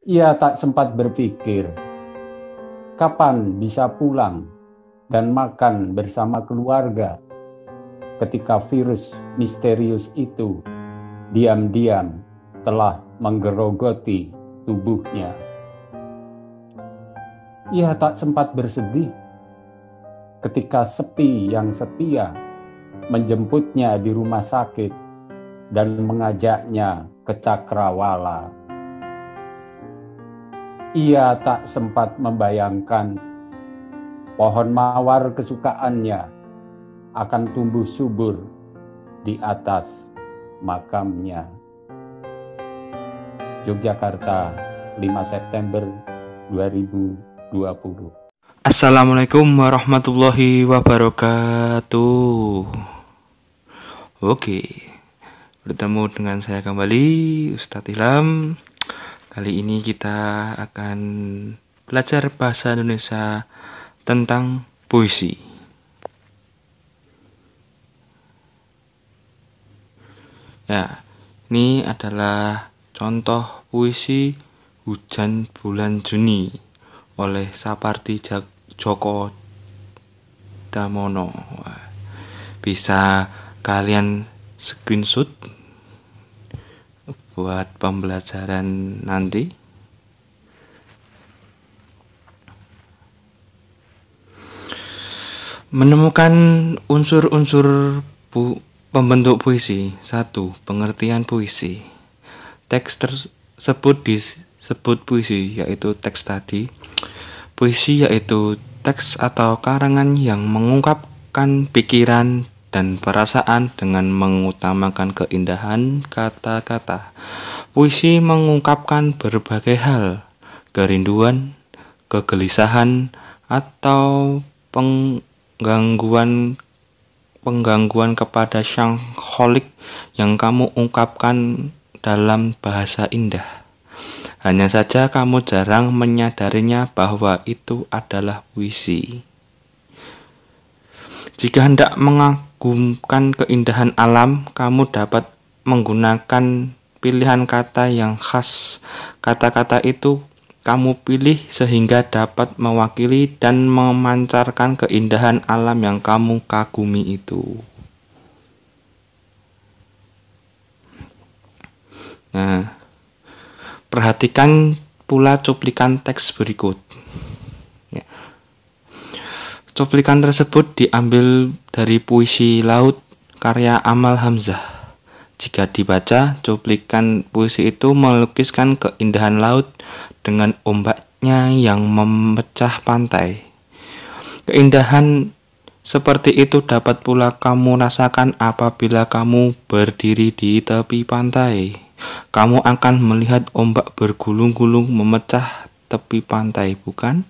Ia tak sempat berpikir kapan bisa pulang dan makan bersama keluarga ketika virus misterius itu diam-diam telah menggerogoti tubuhnya. Ia tak sempat bersedih ketika sepi yang setia menjemputnya di rumah sakit dan mengajaknya ke cakrawala. Ia tak sempat membayangkan pohon mawar kesukaannya akan tumbuh subur di atas makamnya. Yogyakarta, 5 September 2020. Assalamualaikum warahmatullahi wabarakatuh. Oke, bertemu dengan saya kembali, Ustadz Ilham. Kali ini kita akan belajar bahasa Indonesia tentang puisi. Ya, ini adalah contoh puisi Hujan Bulan Juni oleh Sapardi Djoko Damono. Bisa kalian screenshot buat pembelajaran nanti. Menemukan unsur-unsur pembentuk puisi. 1. Pengertian puisi. Teks tersebut disebut puisi, yaitu teks tadi. Puisi yaitu teks atau karangan yang mengungkapkan pikiran dan perasaan dengan mengutamakan keindahan kata-kata. Puisi mengungkapkan berbagai hal, kerinduan, kegelisahan, atau penggangguan kepada sang kholik yang kamu ungkapkan dalam bahasa indah. Hanya saja kamu jarang menyadarinya bahwa itu adalah puisi. Jika hendak mengagumkan keindahan alam, kamu dapat menggunakan pilihan kata yang khas. Kata-kata itu kamu pilih sehingga dapat mewakili dan memancarkan keindahan alam yang kamu kagumi itu. Nah, perhatikan pula cuplikan teks berikut. Ya. Cuplikan tersebut diambil dari puisi Laut karya Amal Hamzah. Jika dibaca, cuplikan puisi itu melukiskan keindahan laut dengan ombaknya yang memecah pantai. Keindahan seperti itu dapat pula kamu rasakan apabila kamu berdiri di tepi pantai. Kamu akan melihat ombak bergulung-gulung memecah tepi pantai, bukan?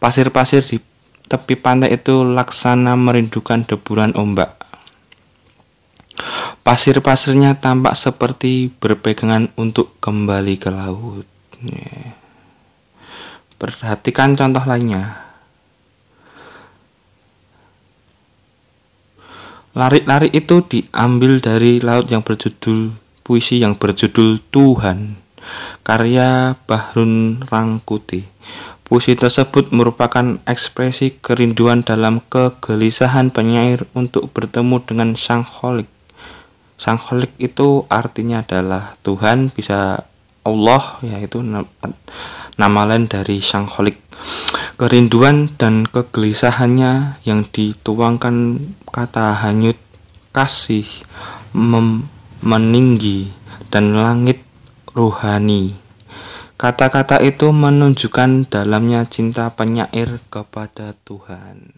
Pasir-pasir di tepi pantai itu laksana merindukan deburan ombak. Pasir-pasirnya tampak seperti berpegangan untuk kembali ke laut. Perhatikan contoh lainnya. Lari-lari itu diambil dari puisi yang berjudul Tuhan, karya Bahrun Rangkuti. Puisi tersebut merupakan ekspresi kerinduan dalam kegelisahan penyair untuk bertemu dengan sang kholik. Sang kholik itu artinya adalah Tuhan, bisa Allah, yaitu nama lain dari sang kholik. Kerinduan dan kegelisahannya yang dituangkan kata hanyut, kasih, meninggi, dan langit rohani. Kata-kata itu menunjukkan dalamnya cinta penyair kepada Tuhan.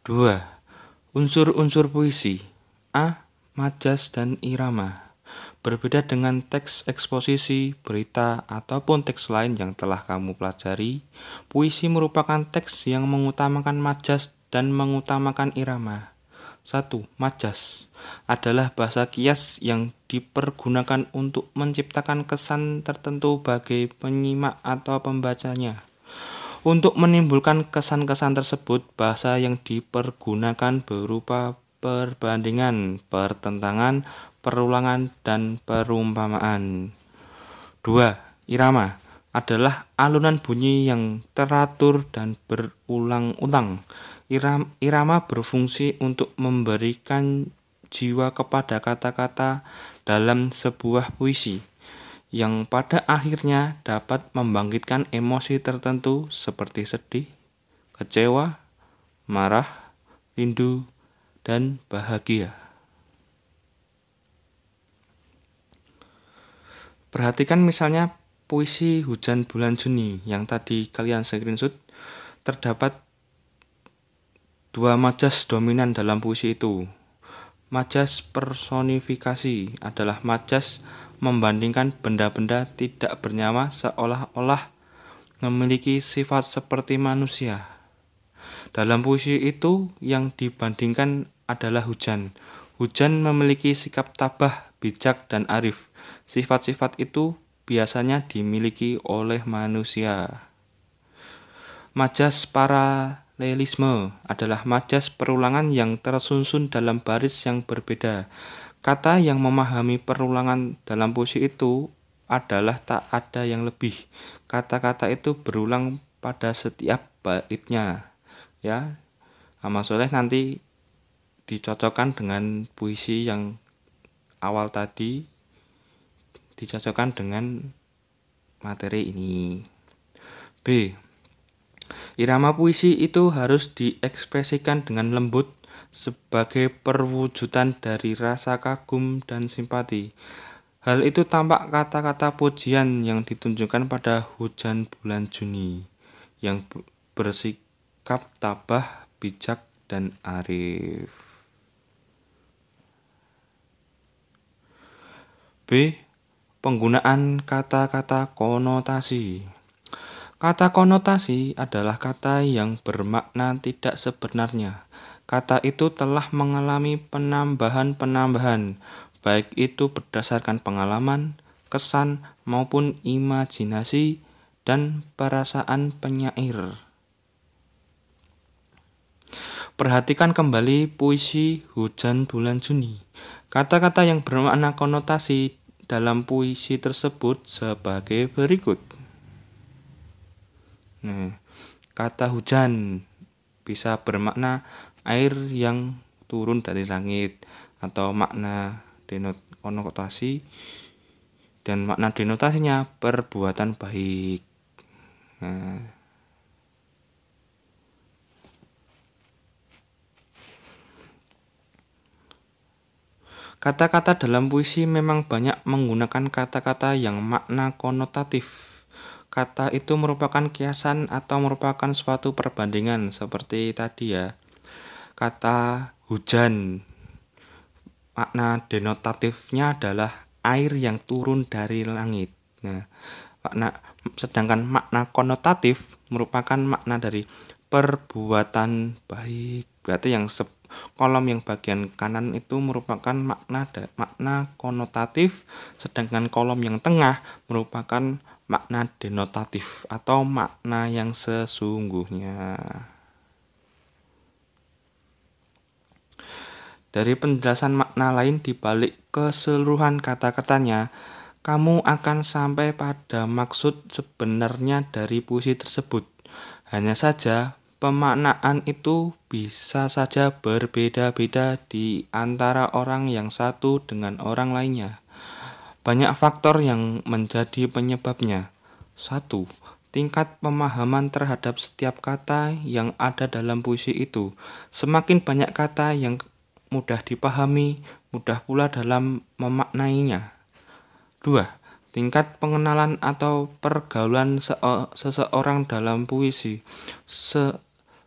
2. Unsur-unsur puisi. A. Majas dan irama. Berbeda dengan teks eksposisi, berita, ataupun teks lain yang telah kamu pelajari, puisi merupakan teks yang mengutamakan majas dan mengutamakan irama. 1. Majas adalah bahasa kias yang dipergunakan untuk menciptakan kesan tertentu bagi penyimak atau pembacanya. Untuk menimbulkan kesan-kesan tersebut, bahasa yang dipergunakan berupa perbandingan, pertentangan, perulangan, dan perumpamaan. 2. Irama adalah alunan bunyi yang teratur dan berulang-ulang. Irama berfungsi untuk memberikan jiwa kepada kata-kata dalam sebuah puisi, yang pada akhirnya dapat membangkitkan emosi tertentu seperti sedih, kecewa, marah, rindu, dan bahagia. Perhatikan misalnya puisi Hujan Bulan Juni yang tadi kalian screenshot. Terdapat dua majas dominan dalam puisi itu. Majas personifikasi adalah majas membandingkan benda-benda tidak bernyawa seolah-olah memiliki sifat seperti manusia. Dalam puisi itu yang dibandingkan adalah hujan. Hujan memiliki sikap tabah, bijak, dan arif. Sifat-sifat itu biasanya dimiliki oleh manusia. Majas paralelisme adalah majas perulangan yang tersusun dalam baris yang berbeda. Kata yang memahami perulangan dalam puisi itu adalah tak ada yang lebih. Kata-kata itu berulang pada setiap baitnya. Ya, Mas Soleh nanti dicocokkan dengan puisi yang awal tadi, dicocokkan dengan materi ini. B. Irama puisi itu harus diekspresikan dengan lembut sebagai perwujudan dari rasa kagum dan simpati. Hal itu tampak kata-kata pujian yang ditunjukkan pada Hujan Bulan Juni yang bersikap tabah, bijak, dan arif. B. Penggunaan kata-kata konotasi. Kata konotasi adalah kata yang bermakna tidak sebenarnya. Kata itu telah mengalami penambahan-penambahan, baik itu berdasarkan pengalaman, kesan, maupun imajinasi dan perasaan penyair. Perhatikan kembali puisi Hujan Bulan Juni. Kata-kata yang bermakna konotasi dalam puisi tersebut sebagai berikut. Kata hujan bisa bermakna air yang turun dari langit atau makna konotasi, dan makna denotasinya perbuatan baik. Kata-kata dalam puisi memang banyak menggunakan kata-kata yang makna konotatif. Kata itu merupakan kiasan atau merupakan suatu perbandingan seperti tadi ya. Kata hujan, makna denotatifnya adalah air yang turun dari langit. Sedangkan makna konotatif merupakan makna dari perbuatan baik. Berarti yang kolom yang bagian kanan itu merupakan makna konotatif, sedangkan kolom yang tengah merupakan makna denotatif atau makna yang sesungguhnya. Dari penjelasan makna lain di balik keseluruhan kata-katanya, kamu akan sampai pada maksud sebenarnya dari puisi tersebut. Hanya saja pemaknaan itu bisa saja berbeda-beda di antara orang yang satu dengan orang lainnya. Banyak faktor yang menjadi penyebabnya. 1. Tingkat pemahaman terhadap setiap kata yang ada dalam puisi itu. Semakin banyak kata yang mudah dipahami, mudah pula dalam memaknainya. 2. Tingkat pengenalan atau pergaulan seseorang dalam puisi.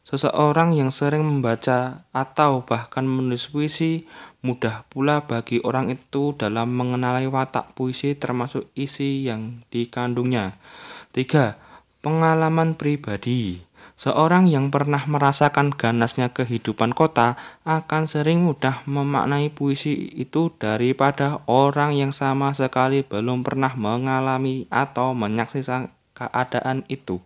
Seseorang yang sering membaca atau bahkan menulis puisi, mudah pula bagi orang itu dalam mengenali watak puisi termasuk isi yang dikandungnya. 3. Pengalaman pribadi. Seorang yang pernah merasakan ganasnya kehidupan kota akan sering mudah memaknai puisi itu daripada orang yang sama sekali belum pernah mengalami atau menyaksikan keadaan itu.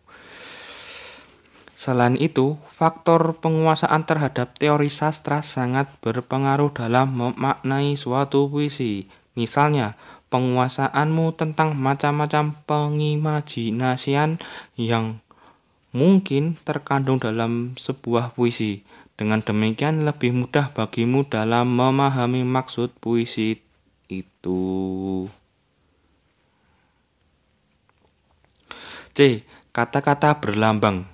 Selain itu, faktor penguasaan terhadap teori sastra sangat berpengaruh dalam memaknai suatu puisi. Misalnya, penguasaanmu tentang macam-macam pengimajinasian yang mungkin terkandung dalam sebuah puisi. Dengan demikian lebih mudah bagimu dalam memahami maksud puisi itu. C. Kata-kata berlambang.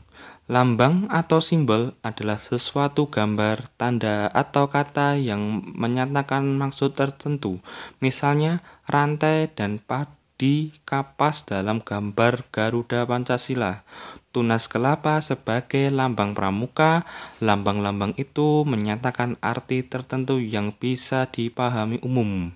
Lambang atau simbol adalah sesuatu gambar, tanda, atau kata yang menyatakan maksud tertentu. Misalnya, rantai dan padi kapas dalam gambar Garuda Pancasila. Tunas kelapa sebagai lambang pramuka. Lambang-lambang itu menyatakan arti tertentu yang bisa dipahami umum.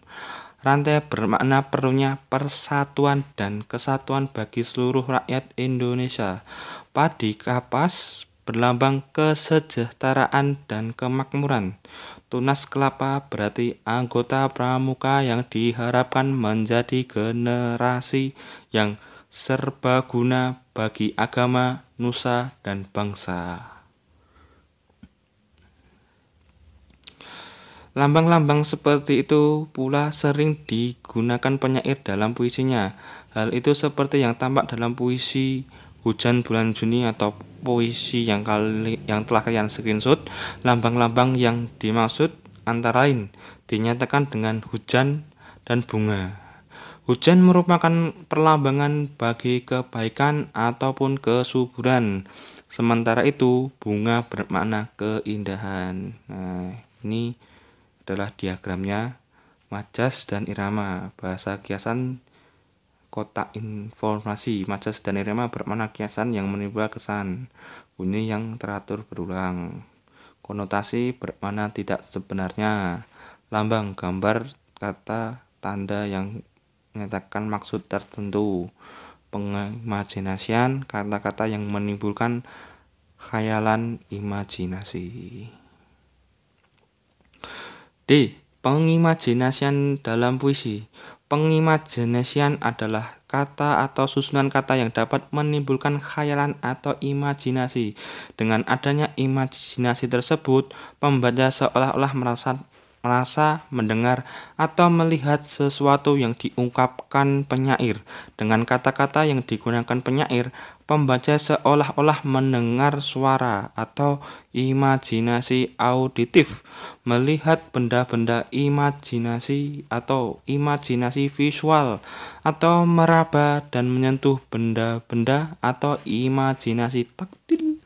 Rantai bermakna perlunya persatuan dan kesatuan bagi seluruh rakyat Indonesia. Padi kapas berlambang kesejahteraan dan kemakmuran. Tunas kelapa berarti anggota pramuka yang diharapkan menjadi generasi yang serbaguna bagi agama, nusa, dan bangsa. Lambang-lambang seperti itu pula sering digunakan penyair dalam puisinya. Hal itu seperti yang tampak dalam puisi Hujan Bulan Juni atau puisi yang telah kalian screenshot. Lambang-lambang yang dimaksud antara lain dinyatakan dengan hujan dan bunga. Hujan merupakan perlambangan bagi kebaikan ataupun kesuburan. Sementara itu, bunga bermakna keindahan. Nah, ini adalah diagramnya majas dan irama. Bahasa kiasan kotak informasi. Majas dan irama bermakna kiasan yang menimbulkan kesan, bunyi yang teratur berulang. Konotasi bermakna tidak sebenarnya. Lambang, gambar, kata, tanda yang menyatakan maksud tertentu. Pengimajinasian, kata-kata yang menimbulkan khayalan imajinasi. D. Pengimajinasian dalam puisi. Pengimajinasian adalah kata atau susunan kata yang dapat menimbulkan khayalan atau imajinasi. Dengan adanya imajinasi tersebut, pembaca seolah-olah merasa mendengar atau melihat sesuatu yang diungkapkan penyair. Dengan kata-kata yang digunakan penyair, pembaca seolah-olah mendengar suara atau imajinasi auditif, melihat benda-benda imajinasi atau imajinasi visual, atau meraba dan menyentuh benda-benda atau imajinasi taktil.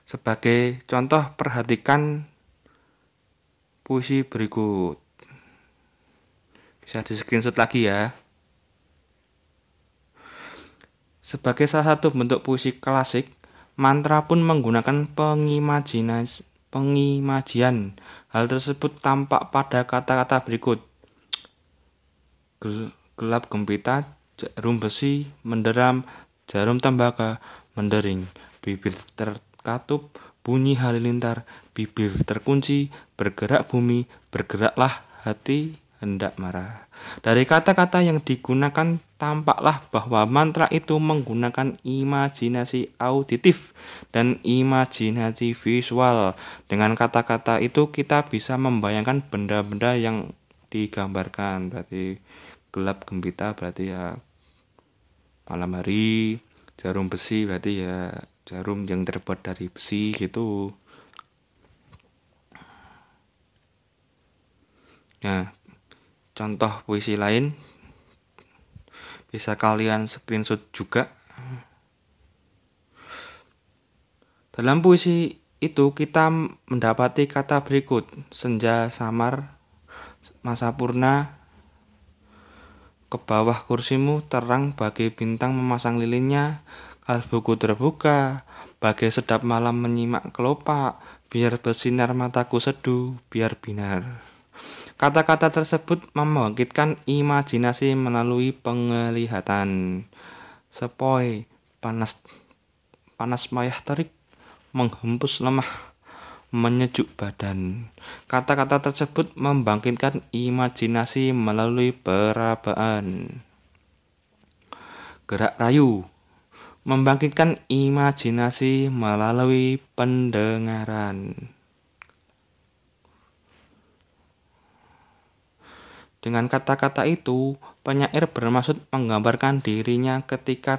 Sebagai contoh, perhatikan puisi berikut. Bisa di screenshot lagi ya. Sebagai salah satu bentuk puisi klasik, mantra pun menggunakan pengimajian. Hal tersebut tampak pada kata-kata berikut. Gelap gempita, jarum besi menderam, jarum tembaga mendering, bibir terkatup, bunyi halilintar, bibir terkunci, bergerak bumi, bergeraklah hati hendak marah. Dari kata-kata yang digunakan tampaklah bahwa mantra itu menggunakan imajinasi auditif dan imajinasi visual. Dengan kata-kata itu kita bisa membayangkan benda-benda yang digambarkan. Berarti gelap gempita berarti ya malam hari, jarum besi berarti ya jarum yang terbuat dari besi gitu. Nah, contoh puisi lain bisa kalian screenshot juga. Dalam puisi itu kita mendapati kata berikut: senja samar, masa purna, ke bawah kursimu terang bagai bintang memasang lilinnya, kalbuku terbuka, bagai sedap malam menyimak kelopak, biar bersinar mataku seduh, biar binar. Kata-kata tersebut membangkitkan imajinasi melalui penglihatan. Sepoi, panas mayah terik, menghempus lemah, menyejuk badan. Kata-kata tersebut membangkitkan imajinasi melalui perabaan. Gerak rayu, membangkitkan imajinasi melalui pendengaran. Dengan kata-kata itu, penyair bermaksud menggambarkan dirinya ketika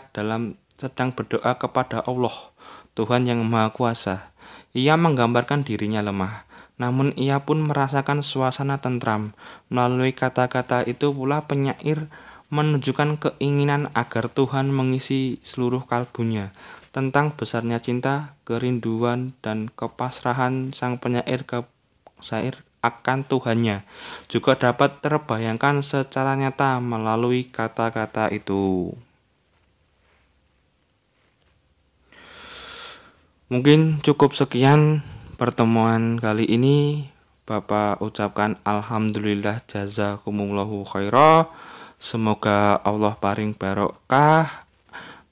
sedang berdoa kepada Allah, Tuhan yang Maha Kuasa. Ia menggambarkan dirinya lemah, namun ia pun merasakan suasana tentram. Melalui kata-kata itu pula penyair menunjukkan keinginan agar Tuhan mengisi seluruh kalbunya. Tentang besarnya cinta, kerinduan, dan kepasrahan sang penyair akan Tuhannya juga dapat terbayangkan secara nyata melalui kata-kata itu. Mungkin cukup sekian pertemuan kali ini. Bapak ucapkan alhamdulillah jazakumullahu khairah. Semoga Allah paring barokah.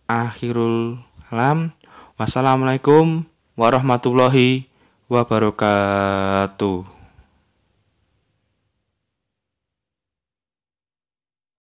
Akhirul kalam. Wassalamualaikum warahmatullahi wabarakatuh.